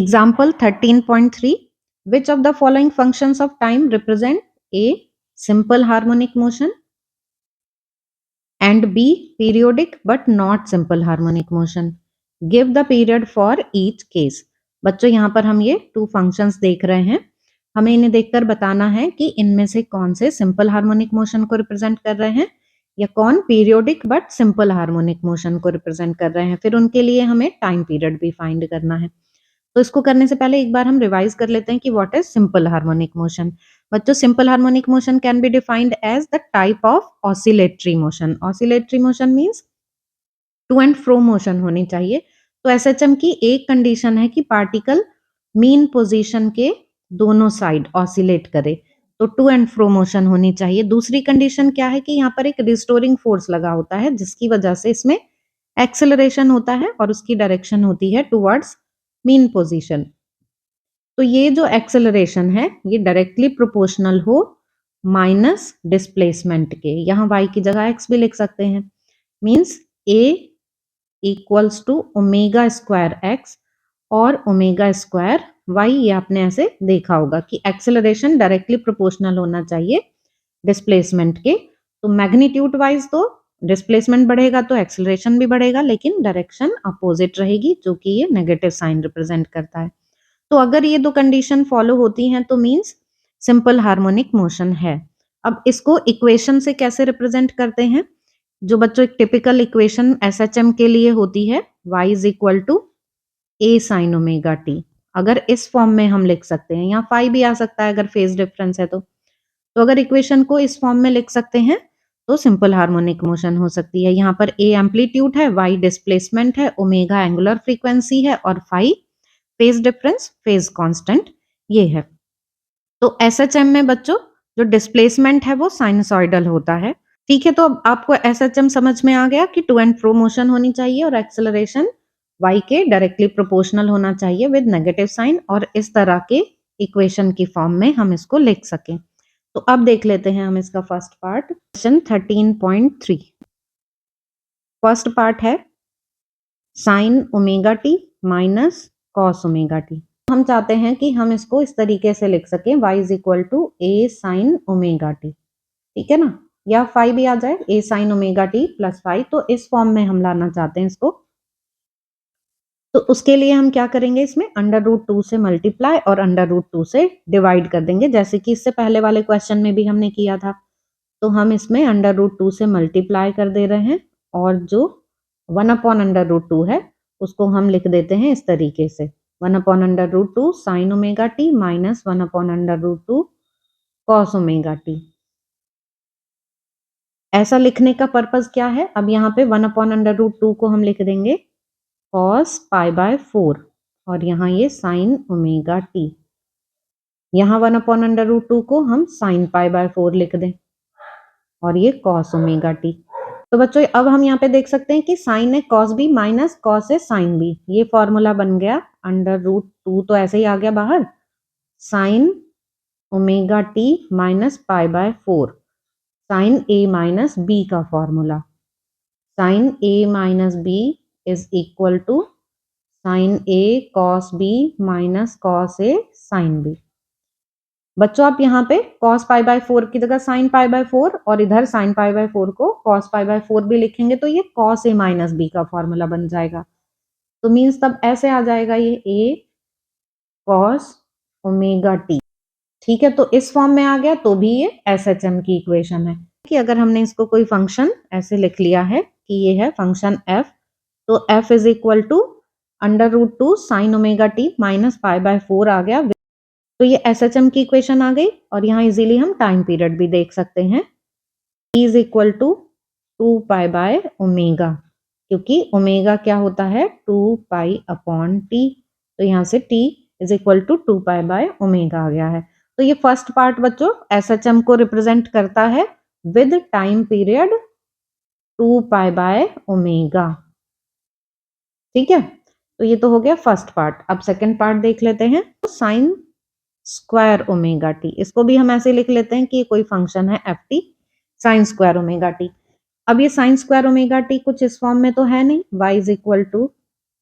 Example 13.3. Which of the following functions of time represent A. Simple harmonic motion and B. Periodic but not simple harmonic motion. Give the period for each case. बच्चों यहाँ पर हम ये two functions देख रहे हैं, हमें इन्हें देखकर बताना है कि इनमें से कौन से सिंपल हार्मोनिक मोशन को रिप्रेजेंट कर रहे हैं या कौन periodic but simple harmonic motion को रिप्रेजेंट कर रहे हैं। फिर उनके लिए हमें टाइम पीरियड भी फाइंड करना है। तो इसको करने से पहले एक बार हम रिवाइज कर लेते हैं कि what is simple harmonic motion. बच्चों simple harmonic motion can be defined as the type of oscillatory motion. Oscillatory motion means to and fro motion होनी चाहिए। तो एसएचएम की एक कंडीशन है कि पार्टिकल मीन पोजीशन के दोनों साइड ऑसिलेट करे, तो टू एंड फ्रो मोशन होनी चाहिए। दूसरी कंडीशन क्या है कि यहाँ पर एक रिस्टोरिंग फोर्स लगा होता है जिसकी वजह से इसमें एक्सेलरेशन होता है और उसकी डायरेक्शन होती है टुवर्ड्स मीन पोजीशन। तो ये जो एक्सेलरेशन है ये डायरेक्टली प्रोपोर्शनल हो माइनस डिस्प्लेसमेंट के, यहाँ y की जगह x भी लिख सकते हैं। Means a equals to omega square x और ओमेगा स्क्वायर y। ये आपने ऐसे देखा होगा कि एक्सेलरेशन डायरेक्टली प्रोपोर्शनल होना चाहिए डिस्प्लेसमेंट के। तो मैग्नीट्यूड वाइज तो डिस्प्लेसमेंट बढ़ेगा तो एक्सेलरेशन भी बढ़ेगा, लेकिन डायरेक्शन अपोजिट रहेगी जो कि ये नेगेटिव साइन रिप्रेजेंट करता है। तो अगर ये दो कंडीशन फॉलो होती हैं तो मींस सिंपल हार्मोनिक मोशन है। अब इसको इक्वेशन से कैसे रिप्रेजेंट करते हैं? जो बच्चों एक टिपिकल इक्वेशन एसएचएम के लिए होती है y is equal to A sine omega t. अगर इस फॉर्म में हम लिख सकते हैं, यहाँ फाई भी आ सकता है अगर फेज डिफरेंस है तो अगर इक्वेशन को इस फॉर्म में लिख सकते हैं तो सिंपल हार्मोनिक मोशन हो सकती है। यहाँ पर ए एम्पलीट्यूड है, y डिस्प्लेसमेंट है, ओमेगा एंगुलर फ्रीक्वेंसी है और phi phase difference, phase constant ये है। तो एसएचएम में बच्चों जो डिस्प्लेसमेंट है वो साइनसॉइडल होता है। ठीक है, तो अब आपको एसएचएम समझ में आ गया कि टू एंड फ्रो मोशन होनी चाहिए और एक्सेलरेशन y के डायरेक्टली प्रोपोर्शनल होना चाहिए विद नेगेटिव साइन, और इस तरह के इक्वेशन की फॉर्म में हम इसको लिख सकें। तो अब देख लेते हैं हम इसका first part, question 13.3। First part है sine omega t minus cos omega t. हम चाहते हैं कि हम इसको इस तरीके से लिख सकें y is equal to A sine omega t. ठीक है ना, या फाई भी आ जाए, A sine omega t plus phi. तो इस फॉर्म में हम लाना चाहते हैं इसको। तो उसके लिए हम क्या करेंगे, इसमें अंडर रूट 2 से मल्टीप्लाई और अंडर रूट 2 से डिवाइड कर देंगे, जैसे कि इससे पहले वाले क्वेश्चन में भी हमने किया था। तो हम इसमें अंडर रूट 2 से मल्टीप्लाई कर दे रहे हैं और जो 1 अपॉन अंडर रूट 2 है उसको हम लिख देते हैं इस तरीके से, 1 upon under root 2 sine omega t minus 1 upon under root 2 cos omega t. ऐसा लिखने का पर्पज क्या है? अब यहाँ पे 1 अपॉन अंडर रूट 2 को हम लिख देंगे कॉस पाई बाय 4 और यहाँ ये साइन ओमेगा टी। यहाँ 1 अपॉन अंडर रूट 2 को हम साइन पाई बाय 4 लिख दें और ये कॉस ओमेगा टी। तो बच्चों अब हम यहाँ पे देख सकते हैं कि साइन है कॉस बी माइनस कॉस है साइन बी। ये फॉर्मूला बन गया अंडर रूट 2 तो ऐसे ही आ गया बाहर, sine omega t minus pi by 4 sine A minus B का formula. Sine A minus B is equal to sine A cos B minus cos A sine B. बच्चों आप यहाँ पे cos पाई बाय 4 की जगह sin पाई बाय 4 और इधर sin pi by 4 को cos पाई बाय 4 भी लिखेंगे तो ये cos a माइनस बी का फॉर्मूला बन जाएगा। तो मीन्स तब ऐसे आ जाएगा ये a cos ओमेगा t। ठीक है, तो इस फॉर्म में आ गया तो भी ये एसएचएम की इक्वेशन है। कि अगर हमने इसको कोई फंक्शन ऐसे लिख लिया है कि ये है फंक्शन f, तो f is equal to under root 2 sine omega t minus pi by 4 आ गया। तो ये एसएचएम की इक्वेशन आ गई और यहाँ इजीली हम टाइम पीरियड भी देख सकते हैं, t is equal to 2 pi by omega, क्योंकि ओमेगा क्या होता है 2 पाई अपॉन टी। तो यहाँ से t is equal to 2 pi by omega आ गया है। तो ये फर्स्ट पार्ट बच्चों एसएचएम को रिप्रेजेंट करता है with time period 2 pi by omega. ठीक है, तो ये तो हो गया फर्स्ट पार्ट। अब सेकेंड पार्ट देख लेते हैं, साइन स्क्वायर ओमेगा टी। इसको भी हम ऐसे लिख लेते हैं कि कोई फंक्शन है F T sign square omega t. अब ये साइन स्क्वायर ओमेगा टी कुछ इस फॉर्म में तो है नहीं, y is equal to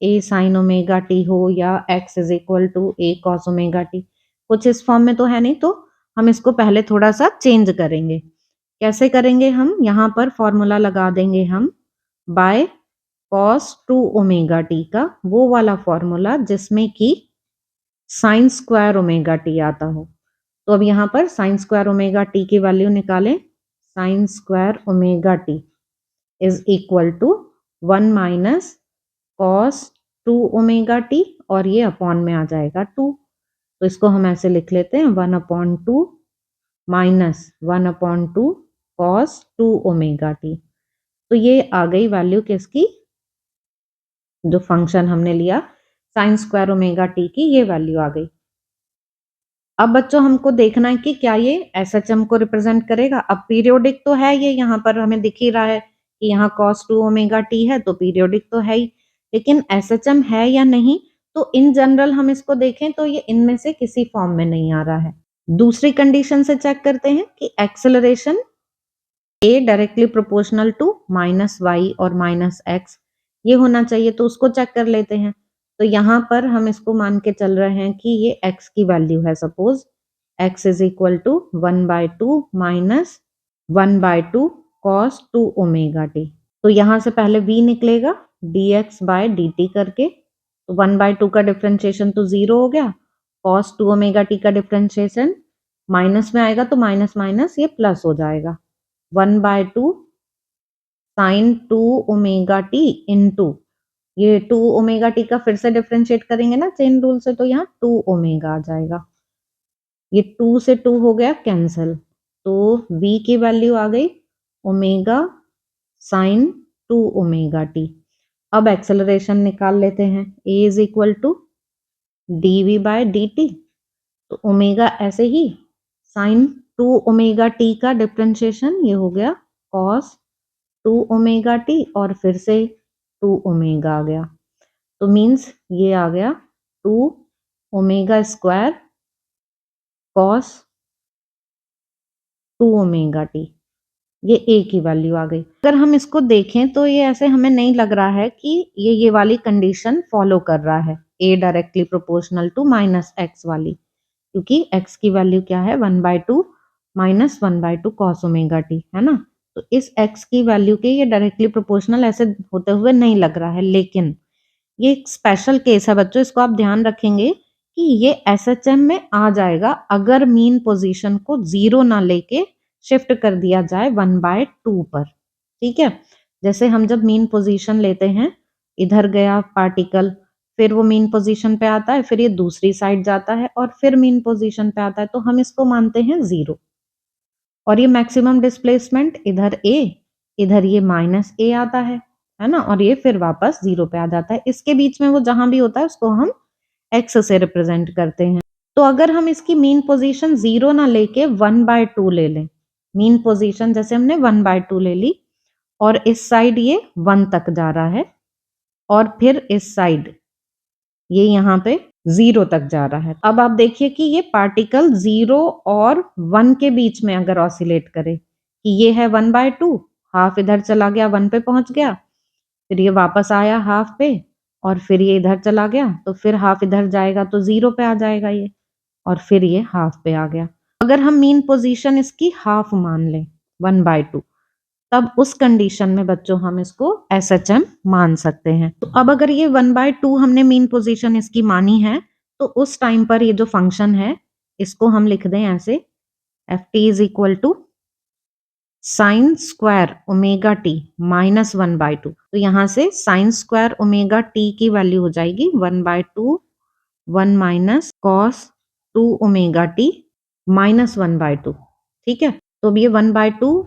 A sine omega t हो या x is equal to a cos omega t, कुछ इस फॉर्म में तो है नहीं, तो हम इसको पहले थोड़ा सा चेंज करेंगे। कैसे करेंगे हम, यहाँ पर फॉर्मूला लगा देंगे हम by cos two omega t का, वो वाला फॉर्मूला जिसमें कि साइन स्क्वायर ओमेगा टी आता हो। तो अब यहाँ पर साइन स्क्वायर ओमेगा टी की वैल्यू निकालें। Sine square omega t is equal to 1 minus cos two omega t, और ये अपॉन में आ जाएगा 2। तो इसको हम ऐसे लिख लेते हैं 1/2 minus 1/2 cos two omega t. तो ये आ गई वैल्यू किसकी, जो फंक्शन हमने लिया साइन स्क्वायर ओमेगा टी की, ये वैल्यू आ गई। अब बच्चों हमको देखना है कि क्या ये एसएचएम को रिप्रेजेंट करेगा। अब पीरियोडिक तो है, ये यहाँ पर हमें दिख ही रहा है कि यहाँ cos 2 ओमेगा टी है, तो पीरियोडिक तो है ही, लेकिन एसएचएम है या नहीं, तो इन जनरल हम इसको देखें तो ये इनमें से किसी फॉर्म में नहीं आ रहा है। दूसरी कंडीशन से चेक करते हैं कि acceleration a directly proportional to minus y और माइनस एक्स, ये होना चाहिए, तो उसको चेक कर लेते हैं। तो यहाँ पर हम इसको मान के चल रहे हैं कि ये x की वैल्यू है, suppose x is equal to 1/2 minus 1/2 cos 2 omega t. तो यहाँ से पहले v निकलेगा dx बाय dt करके, तो 1/2 का डिफ्रेंशिएशन तो 0 हो गया, कॉस 2 ओमेगा टी का डिफ्रेंशिएशन माइनस में आएगा, तो माइनस माइनस ये प्लस हो जाएगा, 1/2 साइन 2 ओमेगा टी इंटू, ये 2 ओमेगा टी का फिर से डिफ्रेंशिएट करेंगे ना चेन रूल से, तो यहाँ 2 ओमेगा आ जाएगा। ये 2 से 2 हो गया कैंसिल, तो v की वैल्यू आ गई ओमेगा साइन 2 ओमेगा टी। अब एक्सेलरेशन निकाल लेते हैं, a is equal to dv by dt, तो ओमेगा ऐसे ही साइन 2 ओमेगा टी का डिफ्रेंशिएशन ये हो गया cos 2 ओमेगा टी, और फिर से 2 ओमेगा आ गया, तो मीन्स ये आ गया 2 omega square cos 2 omega T, ये ए की वैल्यू आ गई। अगर हम इसको देखें तो ये ऐसे हमें नहीं लग रहा है कि ये वाली कंडीशन फॉलो कर रहा है, a directly proportional to minus x वाली, क्योंकि x की वैल्यू क्या है 1/2 माइनस 1/2 कॉस ओमेगा टी, है ना। तो इस x की वैल्यू के ये डायरेक्टली प्रोपोर्शनल ऐसे होते हुए नहीं लग रहा है, लेकिन ये एक स्पेशल केस है बच्चों, इसको आप ध्यान रखेंगे कि ये एसएचएम में आ जाएगा अगर मीन पोजीशन को 0 ना लेके शिफ्ट कर दिया जाए 1/2 पर। ठीक है, जैसे हम जब मीन पोजीशन लेते हैं, इधर गया पार्टिकल, फिर वो मीन पोजीशन पे आता है, फिर ये दूसरी साइड जाता है और फिर मीन पोजीशन पे आता है, तो हम इसको मानते हैं 0। और ये मैक्सिमम डिस्प्लेसमेंट इधर a, इधर ये माइनस a आता है ना, और ये फिर वापस 0 पे आ जाता है। इसके बीच में वो जहां भी होता है उसको हम x से रिप्रेजेंट करते हैं। तो अगर हम इसकी मीन पोजीशन 0 ना लेके 1/2 ले लें, मीन पोजीशन जैसे हमने 1/2 ले ली, और इस साइड ये 1 तक जा रहा है, और फिर इस साइड ये यहाँ पे 0 तक जा रहा है। अब आप देखिए कि ये पार्टिकल 0 और 1 के बीच में अगर ऑसिलेट करे, कि ये है 1/2, हाफ इधर चला गया 1 पे पहुंच गया, फिर ये वापस आया हाफ पे, और फिर ये इधर चला गया, तो फिर हाफ इधर जाएगा तो 0 पे आ जाएगा ये, और फिर ये हाफ पे आ गया। अगर हम मीन पोजीशन इसकी हाफ मान लें 1/2, तब उस कंडीशन में बच्चों हम इसको एसएचएम मान सकते हैं। तो अब अगर ये 1/2 हमने मीन पोजीशन इसकी मानी है, तो उस टाइम पर ये जो फंक्शन है इसको हम लिख दें ऐसे, f t is equal to sine square omega t minus 1/2। तो यहाँ से साइन स्क्वायर ओमेगा टी की वैल्यू हो जाएगी 1/2 1 minus cos 2 omega t minus 1/2। ठीक है, तो अब ये 1/2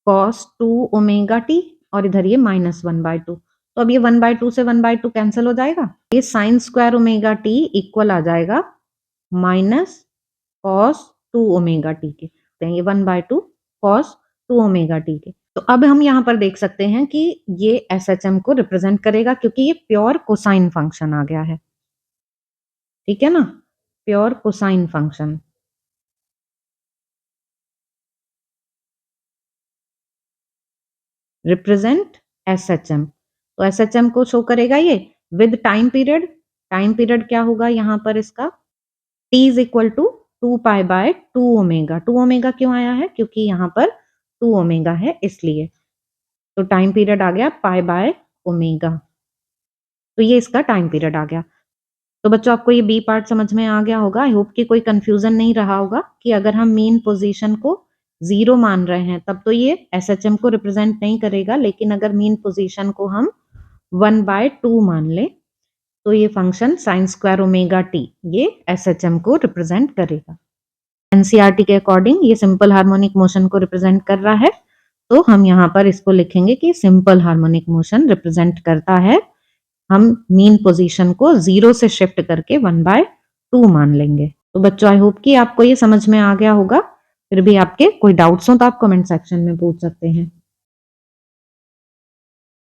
कॉस 2 ओमेगा टी, और इधर ये माइनस 1/2, तो अब ये 1/2 से 1/2 कैंसिल हो जाएगा, ये sine square omega t equal आ जाएगा माइनस कॉस 2 ओमेगा टी के, तो ये 1/2 कॉस 2 ओमेगा टी के। तो अब हम यहाँ पर देख सकते हैं कि ये एसएचएम को रिप्रेजेंट करेगा, क्योंकि ये प्योर कोसाइन फंक्शन आ गया है। ठीक है ना, pure cosine function represent SHM, तो एसएचएम को शो करेगा ये विद टाइम पीरियड क्या होगा यहाँ पर इसका t is equal to 2 pi by 2 omega. 2 omega क्यों आया है? क्योंकि यहाँ पर 2 ओमेगा है इसलिए। तो टाइम पीरियड आ गया पाई बाय ओमेगा। तो ये इसका टाइम पीरियड आ गया। तो बच्चों आपको ये बी पार्ट समझ में आ गया होगा। आई होप कि कोई कंफ्यूजन नहीं रहा होगा कि अगर हम मीन पोजीशन को 0 मान रहे हैं तब तो ये एसएचएम को रिप्रेजेंट नहीं करेगा, लेकिन अगर मीन पोजीशन को हम 1/2 मान ले तो ये function sine square omega T ये एसएचएम को रिप्रेजेंट करेगा। एनसीईआरटी के अकॉर्डिंग ये सिंपल हार्मोनिक मोशन को रिप्रेजेंट कर रहा है, तो हम यहाँ पर इसको लिखेंगे कि सिंपल हार्मोनिक मोशन रिप्रेजेंट करता है। हम मीन पोजीशन को 0 से शिफ्ट करके 1/2 मान लेंगे। तो बच्चों आई होप कि आपको ये समझ में आ गया होगा। फिर भी आपके कोई डाउट्स हो तो आप कमेंट सेक्शन में पूछ सकते हैं।